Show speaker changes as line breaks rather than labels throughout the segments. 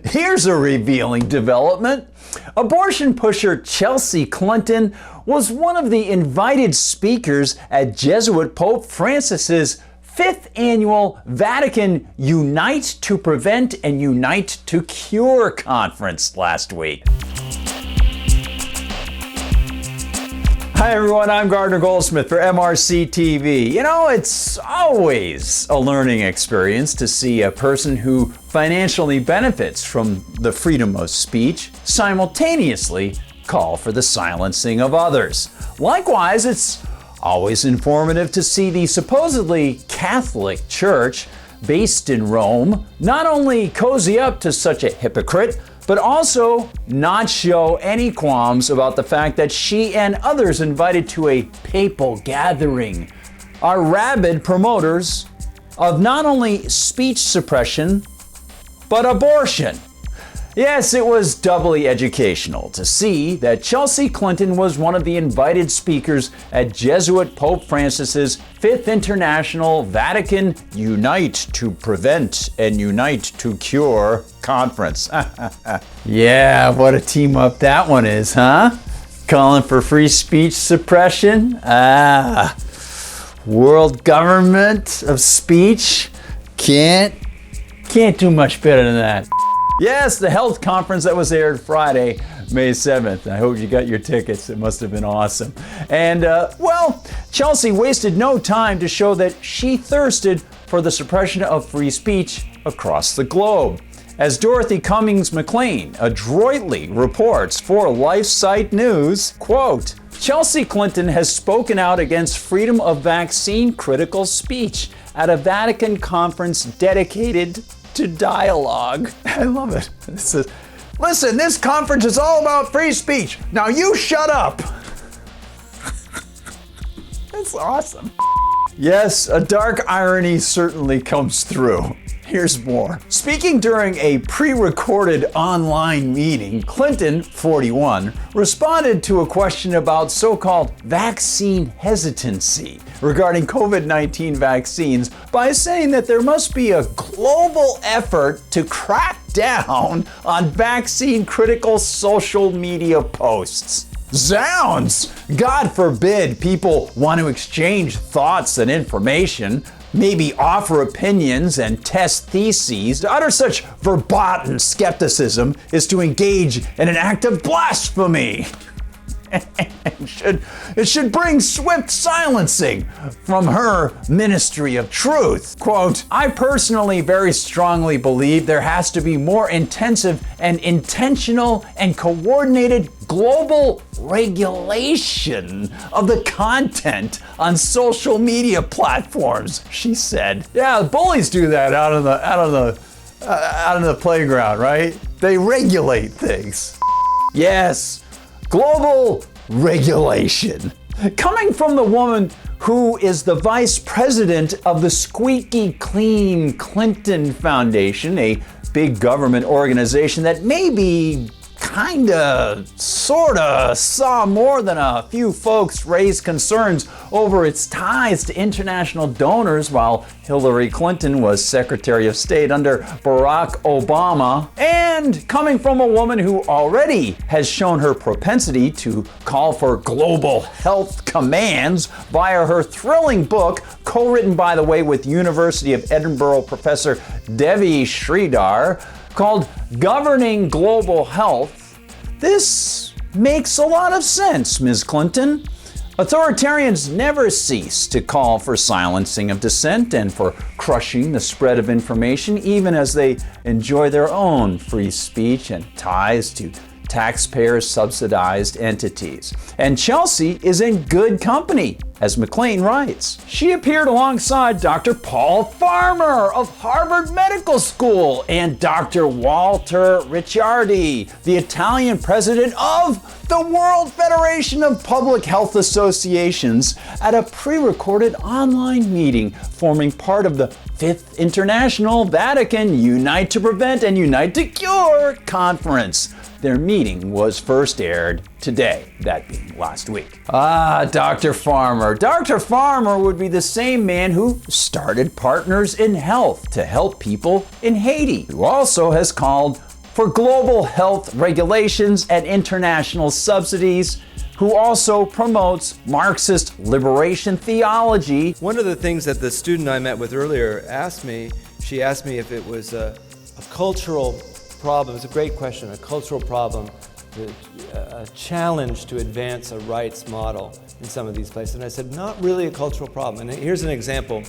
Here's a revealing development. Abortion pusher Chelsea Clinton was one of the invited speakers at Jesuit Pope Francis's 5th annual Vatican Unite to Prevent and Unite to Cure conference last week. Hi everyone, I'm Gardner Goldsmith for MRC-TV. You know, it's always a learning experience to see a person who financially benefits from the freedom of speech simultaneously call for the silencing of others. Likewise, it's always informative to see the supposedly Catholic Church based in Rome not only cozy up to such a hypocrite, but also not show any qualms about the fact that she and others invited to a papal gathering are rabid promoters of not only speech suppression, but abortion. Yes, it was doubly educational to see that Chelsea Clinton was one of the invited speakers at Jesuit Pope Francis's 5th International Vatican Unite to Prevent and Unite to Cure conference. Yeah, what a team up that one is, huh? Calling for free speech suppression? World government of speech? Can't do much better than that. Yes, the health conference that was aired Friday, May 7th. I hope you got your tickets. It must have been awesome. And, well, Chelsea wasted no time to show that she thirsted for the suppression of free speech across the globe. As Dorothy Cummings McLean adroitly reports for LifeSite News, quote, Chelsea Clinton has spoken out against freedom of vaccine critical speech at a Vatican conference dedicated to dialogue. I love it. It says, listen, this conference is all about free speech. Now you shut up. That's awesome. Yes, a dark irony certainly comes through. Here's more. Speaking during a pre-recorded online meeting, Clinton, 41, responded to a question about so-called vaccine hesitancy regarding COVID-19 vaccines by saying that there must be a global effort to crack down on vaccine-critical social media posts. Zounds! God forbid people want to exchange thoughts and information, maybe offer opinions and test theses. To utter such verboten skepticism is to engage in an act of blasphemy. It should bring swift silencing from her ministry of truth. Quote, I personally very strongly believe there has to be more intensive and intentional and coordinated global regulation of the content on social media platforms, she said. Yeah, the bullies do that out on the playground, right? They regulate things. Yes. Global regulation. Coming from the woman who is the vice president of the Squeaky Clean Clinton Foundation, a big government organization that maybe sorta saw more than a few folks raise concerns over its ties to international donors while Hillary Clinton was Secretary of State under Barack Obama, and coming from a woman who already has shown her propensity to call for global health commands via her thrilling book, co-written by the way with University of Edinburgh professor Devi Sridhar, called Governing Global Health. This makes a lot of sense, Ms. Clinton. Authoritarians never cease to call for silencing of dissent and for crushing the spread of information, even as they enjoy their own free speech and ties to taxpayer-subsidized entities. And Chelsea is in good company, as McLean writes. She appeared alongside Dr. Paul Farmer of Harvard Medical School and Dr. Walter Ricciardi, the Italian president of the World Federation of Public Health Associations, at a pre-recorded online meeting forming part of the 5th International Vatican Unite to Prevent and Unite to Cure conference. Their meeting was first aired today, that being last week. Dr. Farmer. Dr. Farmer would be the same man who started Partners in Health to help people in Haiti, who also has called for global health regulations and international subsidies, who also promotes Marxist liberation theology.
One of the things that the student I met with earlier asked me, she asked me if it was a cultural problem. It's a great question, a cultural problem, a challenge to advance a rights model in some of these places. And I said, not really a cultural problem. And here's an example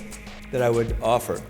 that I would offer.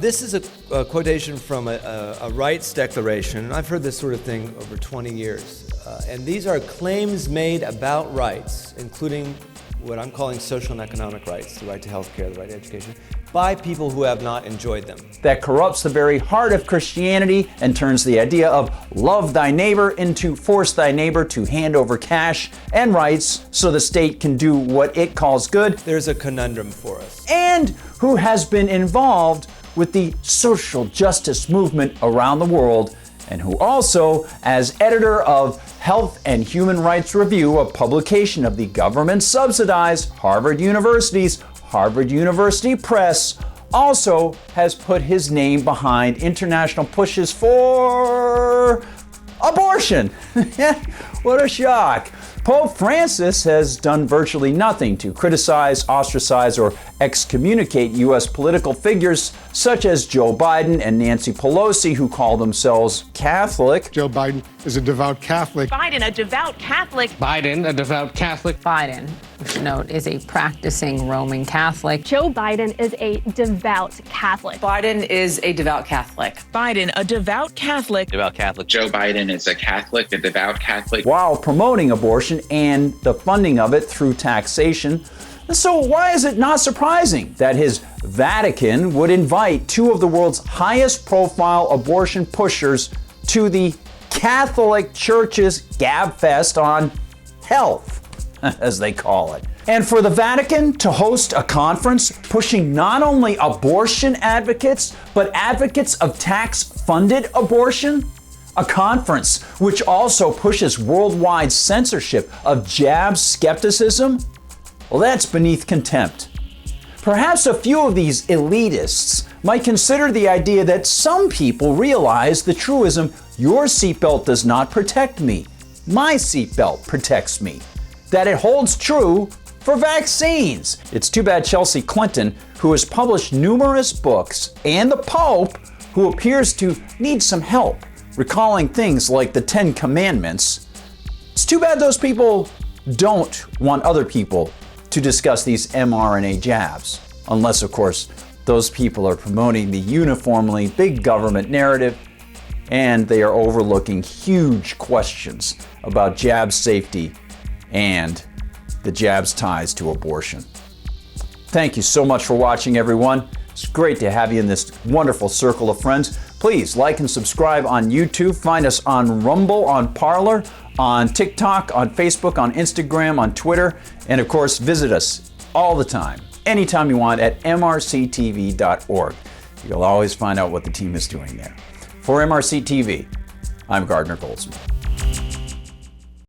This is a quotation from a rights declaration, and I've heard this sort of thing over 20 years. And these are claims made about rights, including what I'm calling social and economic rights, the right to health care, the right to education, by people who have not enjoyed them.
That corrupts the very heart of Christianity and turns the idea of love thy neighbor into force thy neighbor to hand over cash and rights so the state can do what it calls good.
There's a conundrum for us.
And who has been involved with the social justice movement around the world, and who also, as editor of Health and Human Rights Review, a publication of the government-subsidized Harvard University's Harvard University Press, also has put his name behind international pushes for abortion. What a shock. Pope Francis has done virtually nothing to criticize, ostracize, or excommunicate U.S. political figures such as Joe Biden and Nancy Pelosi, who call themselves Catholic.
Joe Biden is a devout Catholic.
Biden, a devout Catholic.
Biden, a devout Catholic.
Biden, we should note, is a practicing Roman Catholic.
Joe Biden is a devout Catholic.
Biden is a devout Catholic.
Biden, a devout Catholic.
Devout Catholic. Joe Biden is a Catholic, a devout Catholic.
While promoting abortion and the funding of it through taxation. So why is it not surprising that his Vatican would invite two of the world's highest profile abortion pushers to the Catholic Church's Gabfest on health, as they call it? And for the Vatican to host a conference pushing not only abortion advocates, but advocates of tax-funded abortion? A conference which also pushes worldwide censorship of jab skepticism? Well, that's beneath contempt. Perhaps a few of these elitists might consider the idea that some people realize the truism, your seatbelt does not protect me, my seatbelt protects me, that it holds true for vaccines. It's too bad Chelsea Clinton, who has published numerous books, and the Pope, who appears to need some help recalling things like the 10 Commandments. It's too bad those people don't want other people to discuss these mRNA jabs. Unless, of course, those people are promoting the uniformly big government narrative and they are overlooking huge questions about jab safety and the jab's ties to abortion. Thank you so much for watching, everyone. It's great to have you in this wonderful circle of friends. Please like and subscribe on YouTube. Find us on Rumble, on Parler, on TikTok, on Facebook, on Instagram, on Twitter, and of course, visit us all the time, anytime you want, at MRCTV.org. You'll always find out what the team is doing there. For MRC TV, I'm Gardner Goldsmith.